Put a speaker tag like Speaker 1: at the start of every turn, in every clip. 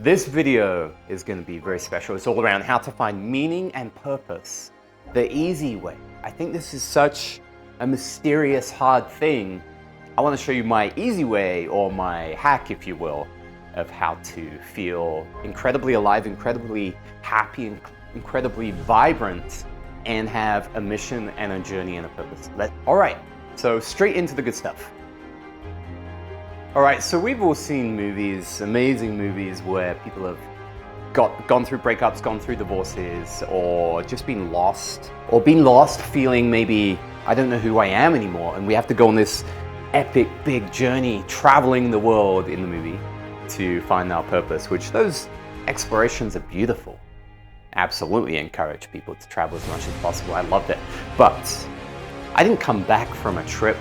Speaker 1: This video is going to be very special. It's all around how to find meaning and purpose the easy way. I think this is such a mysterious, hard thing. I want to show you my easy way, or my hack, if you will, of how to feel incredibly alive, incredibly happy, and incredibly vibrant, and have a mission and a journey and a purpose. All right, so straight into the good stuff. All right, so we've all seen movies, amazing movies, where people have gone through breakups, gone through divorces, or just been lost, feeling maybe, I don't know who I am anymore, and we have to go on this epic, big journey, traveling the world in the movie to find our purpose, which those explorations are beautiful. Absolutely encourage people to travel as much as possible. I loved it. But I didn't come back from a trip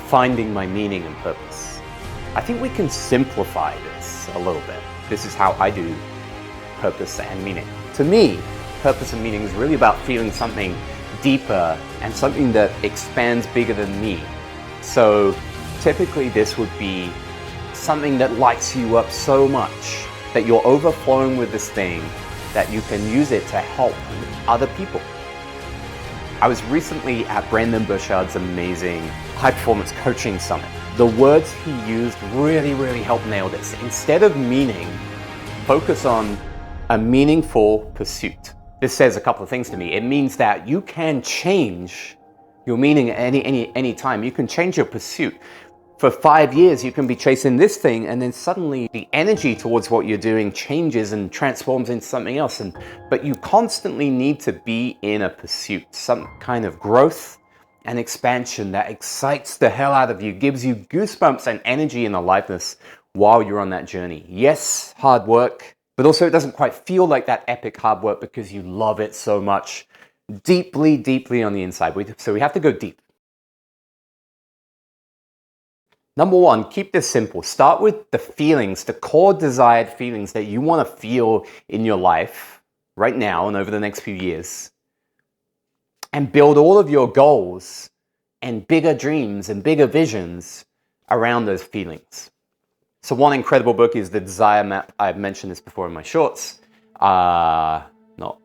Speaker 1: finding my meaning and purpose. I think we can simplify this a little bit. This is how I do purpose and meaning. To me, purpose and meaning is really about feeling something deeper and something that expands bigger than me. So typically this would be something that lights you up so much that you're overflowing with this thing that you can use it to help other people. I was recently at Brandon Burchard's amazing high performance coaching summit. The words he used really helped nail this. Instead of meaning, focus on a meaningful pursuit. This says a couple of things to me. It means that you can change your meaning at any time. You can change your pursuit. For 5 years, you can be chasing this thing, and then suddenly the energy towards what you're doing changes and transforms into something else. But you constantly need to be in a pursuit, some kind of growth and expansion that excites the hell out of you, gives you goosebumps and energy and aliveness while you're on that journey. Yes, hard work, but also it doesn't quite feel like that epic hard work because you love it so much deeply on the inside. So we have to go deep. Number one, keep this simple. Start with the feelings, the core desired feelings that you want to feel in your life right now and over the next few years. And build all of your goals and bigger dreams and bigger visions around those feelings. So one incredible book is The Desire Map. I've mentioned this before in my shorts. Not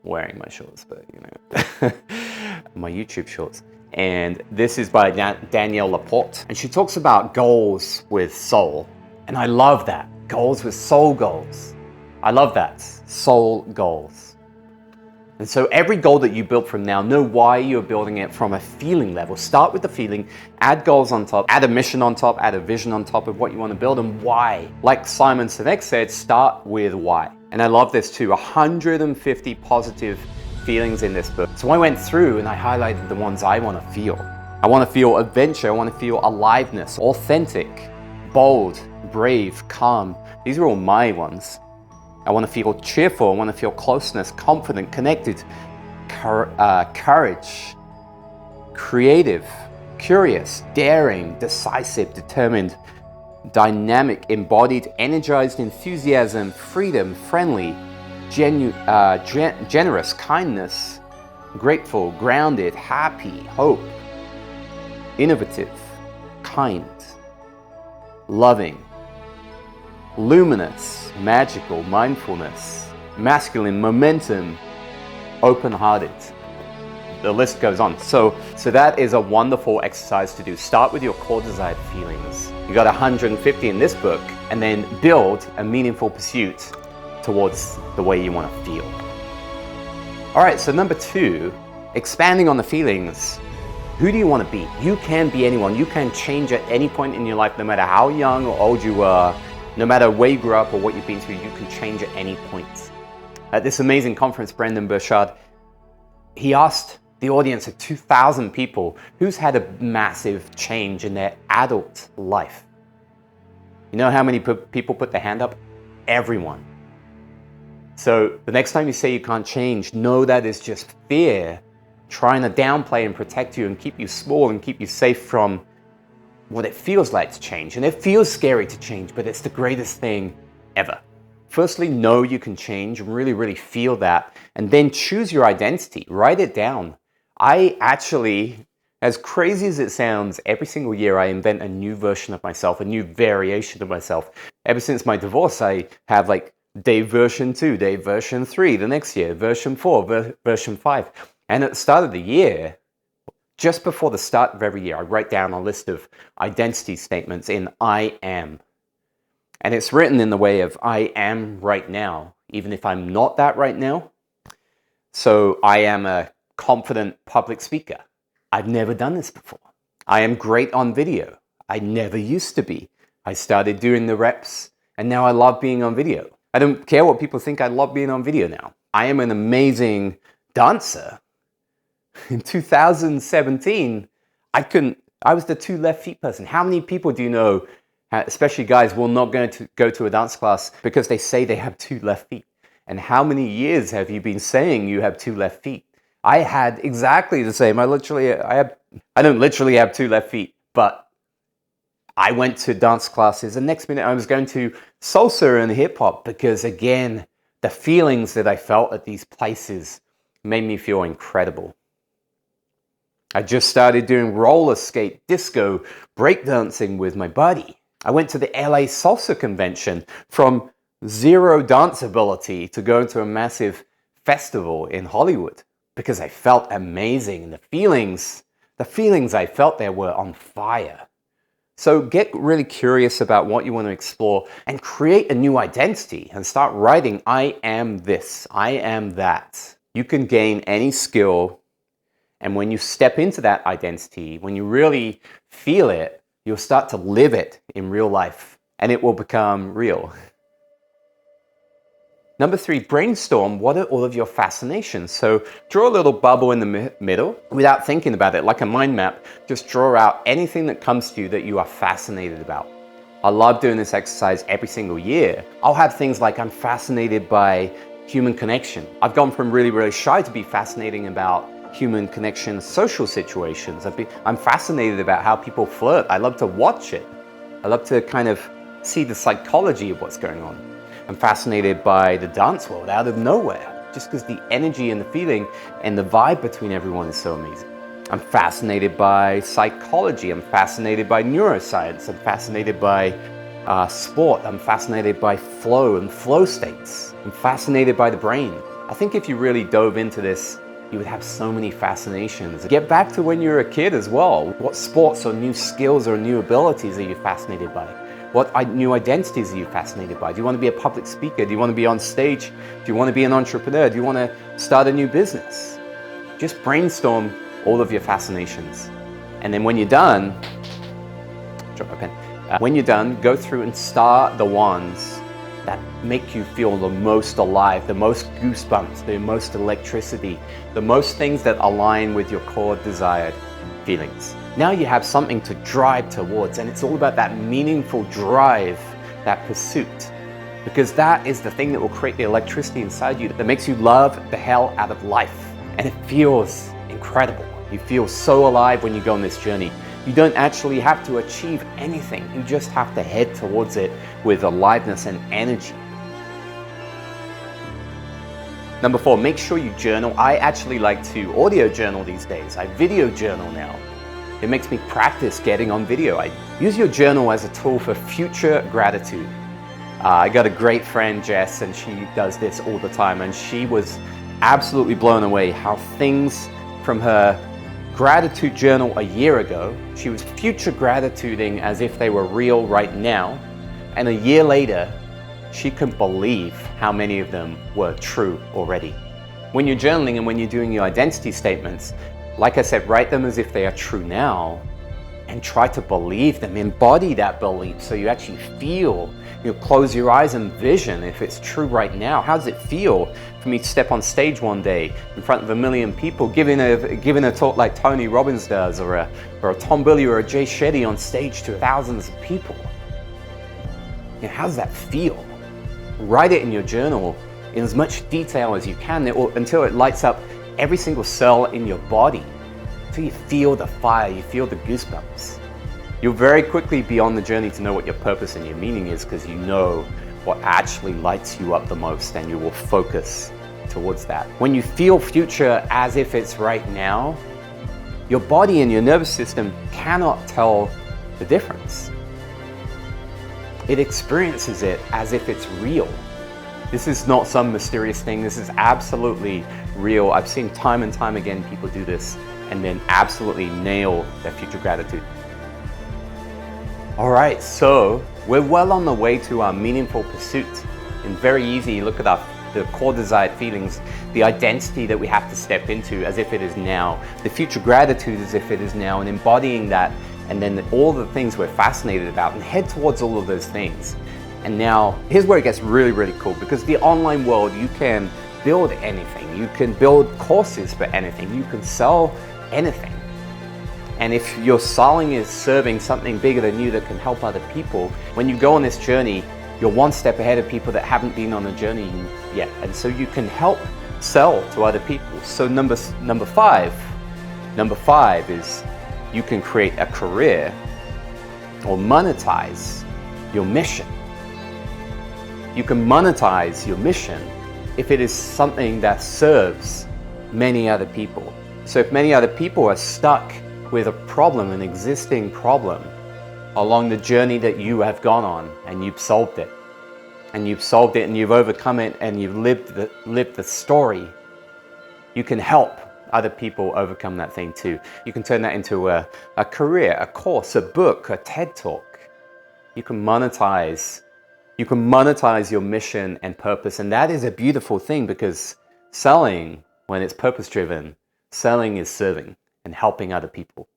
Speaker 1: wearing my shorts, but you know, my YouTube shorts. And this is by Danielle Laporte. And she talks about goals with soul. And I love that. Goals with soul goals. I love that. Soul goals. And so every goal that you build from now, know why you're building it from a feeling level. Start with the feeling, add goals on top, add a mission on top, add a vision on top of what you want to build and why. Like Simon Sinek said, start with why. And I love this too, 150 positive feelings in this book. So I went through and I highlighted the ones I want to feel. I want to feel adventure, I want to feel aliveness, authentic, bold, brave, calm. These are all my ones. I want to feel cheerful, I want to feel closeness, confident, connected, courage, creative, curious, daring, decisive, determined, dynamic, embodied, energized, enthusiasm, freedom, friendly, generous, kindness, grateful, grounded, happy, hope, innovative, kind, loving, luminous, magical, mindfulness, masculine, momentum, open-hearted. The list goes on. So that is a wonderful exercise to do. Start with your core desired feelings. You got 150 in this book, and then build a meaningful pursuit towards the way you want to feel. All right, so number two, expanding on the feelings. Who do you want to be? You can be anyone. You can change at any point in your life, no matter how young or old you are. No matter where you grew up or what you've been through, you can change at any point. At this amazing conference, Brandon Burchard, he asked the audience of 2,000 people, who's had a massive change in their adult life? You know how many people put their hand up? Everyone. So the next time you say you can't change, know that is just fear trying to downplay and protect you and keep you small and keep you safe from what it feels like to change. And it feels scary to change, but it's the greatest thing ever. Firstly, know you can change, really feel that, and then choose your identity, write it down. I actually, as crazy as it sounds, every single year I invent a new version of myself, a new variation of myself. Ever since my divorce, I have like day version 2, day version 3, the next year, version 4, version 5. And at the start of the year, just before the start of every year, I write down a list of identity statements in I am. And it's written in the way of I am right now, even if I'm not that right now. So I am a confident public speaker. I've never done this before. I am great on video. I never used to be. I started doing the reps, and now I love being on video. I don't care what people think, I love being on video now. I am an amazing dancer. In 2017, I was the 2 left feet person. How many people do you know, especially guys, will not go to a dance class because they say they have 2 left feet? And how many years have you been saying you have 2 left feet? I had exactly the same. I don't literally have 2 left feet, but I went to dance classes, and next minute I was going to salsa and hip hop because, again, the feelings that I felt at these places made me feel incredible. I just started doing roller skate, disco, breakdancing with my buddy. I went to the LA Salsa Convention from 0 dance ability to go to a massive festival in Hollywood because I felt amazing. And the feelings I felt there were on fire. So get really curious about what you want to explore and create a new identity and start writing, I am this, I am that. You can gain any skill, and when you step into that identity, when you really feel it, you'll start to live it in real life, and it will become real. Number 3, brainstorm what are all of your fascinations. So draw a little bubble in the middle without thinking about it, like a mind map. Just draw out anything that comes to you that you are fascinated about. I love doing this exercise every single year. I'll have things like I'm fascinated by human connection. I've gone from really, really shy to be fascinating about human connection, social situations. I'm fascinated about how people flirt. I love to watch it. I love to kind of see the psychology of what's going on. I'm fascinated by the dance world out of nowhere, just because the energy and the feeling and the vibe between everyone is so amazing. I'm fascinated by psychology. I'm fascinated by neuroscience. I'm fascinated by sport. I'm fascinated by flow and flow states. I'm fascinated by the brain. I think if you really dove into this, you would have so many fascinations. Get back to when you were a kid as well. What sports or new skills or new abilities are you fascinated by? What new identities are you fascinated by? Do you want to be a public speaker? Do you want to be on stage? Do you want to be an entrepreneur? Do you want to start a new business? Just brainstorm all of your fascinations. And then when you're done, drop my pen. When you're done, go through and start the ones that make you feel the most alive, the most goosebumps, the most electricity, the most things that align with your core desired feelings. Now you have something to drive towards, and it's all about that meaningful drive, that pursuit, because that is the thing that will create the electricity inside you that makes you love the hell out of life. And it feels incredible. You feel so alive when you go on this journey. You don't actually have to achieve anything. You just have to head towards it with aliveness and energy. Number 4, make sure you journal. I actually like to audio journal these days. I video journal now. It makes me practice getting on video. I use your journal as a tool for future gratitude. I got a great friend, Jess, and she does this all the time. And she was absolutely blown away how things from her gratitude journal a year ago, she was future gratituding as if they were real right now. And a year later, she couldn't believe how many of them were true already. When you're journaling and when you're doing your identity statements, like I said, write them as if they are true now and try to believe them, embody that belief so you actually feel. You close your eyes and vision if it's true right now. How does it feel for me to step on stage one day in front of 1 million people, giving a talk like Tony Robbins does, or a Tom Billy or a Jay Shetty on stage to thousands of people? You know, how does that feel? Write it in your journal in as much detail as you can until it lights up every single cell in your body, until you feel the fire, you feel the goosebumps. You'll very quickly be on the journey to know what your purpose and your meaning is, because you know what actually lights you up the most, and you will focus towards that. When you feel future as if it's right now, your body and your nervous system cannot tell the difference. It experiences it as if it's real. This is not some mysterious thing. This is absolutely real. I've seen time and time again people do this and then absolutely nail their future gratitude. All right, so we're well on the way to our meaningful pursuit. And very easy, look at the core desired feelings, the identity that we have to step into as if it is now, the future gratitude as if it is now, and embodying that, and then all the things we're fascinated about, and head towards all of those things. And now, here's where it gets really, really cool, because the online world, you can build anything. You can build courses for anything. You can sell anything. And if your selling is serving something bigger than you that can help other people, when you go on this journey, you're one step ahead of people that haven't been on the journey yet. And so you can help sell to other people. So number five is you can create a career or monetize your mission. You can monetize your mission if it is something that serves many other people. So if many other people are stuck with a problem, an existing problem, along the journey that you have gone on, and you've solved it, and you've overcome it, and you've lived the story, you can help other people overcome that thing too. You can turn that into a career, a course, a book, a TED Talk. You can monetize your mission and purpose, and that is a beautiful thing, because selling, when it's purpose-driven, selling is serving and helping other people.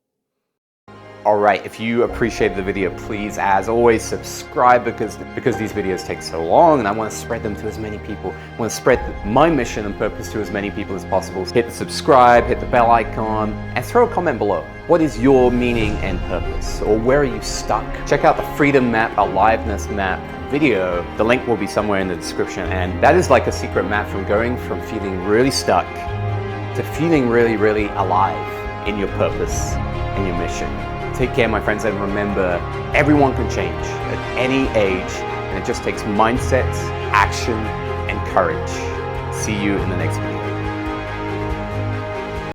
Speaker 1: All right, if you appreciated the video, please, as always, subscribe, because these videos take so long and I want to spread them to as many people. I want to spread my mission and purpose to as many people as possible. Hit the subscribe, hit the bell icon, and throw a comment below. What is your meaning and purpose? Or where are you stuck? Check out the Freedom Map, Aliveness Map video. The link will be somewhere in the description. And that is like a secret map from going from feeling really stuck to feeling really, really alive in your purpose and your mission. Take care, my friends, and remember, everyone can change at any age, and it just takes mindset, action, and courage. See you in the next video.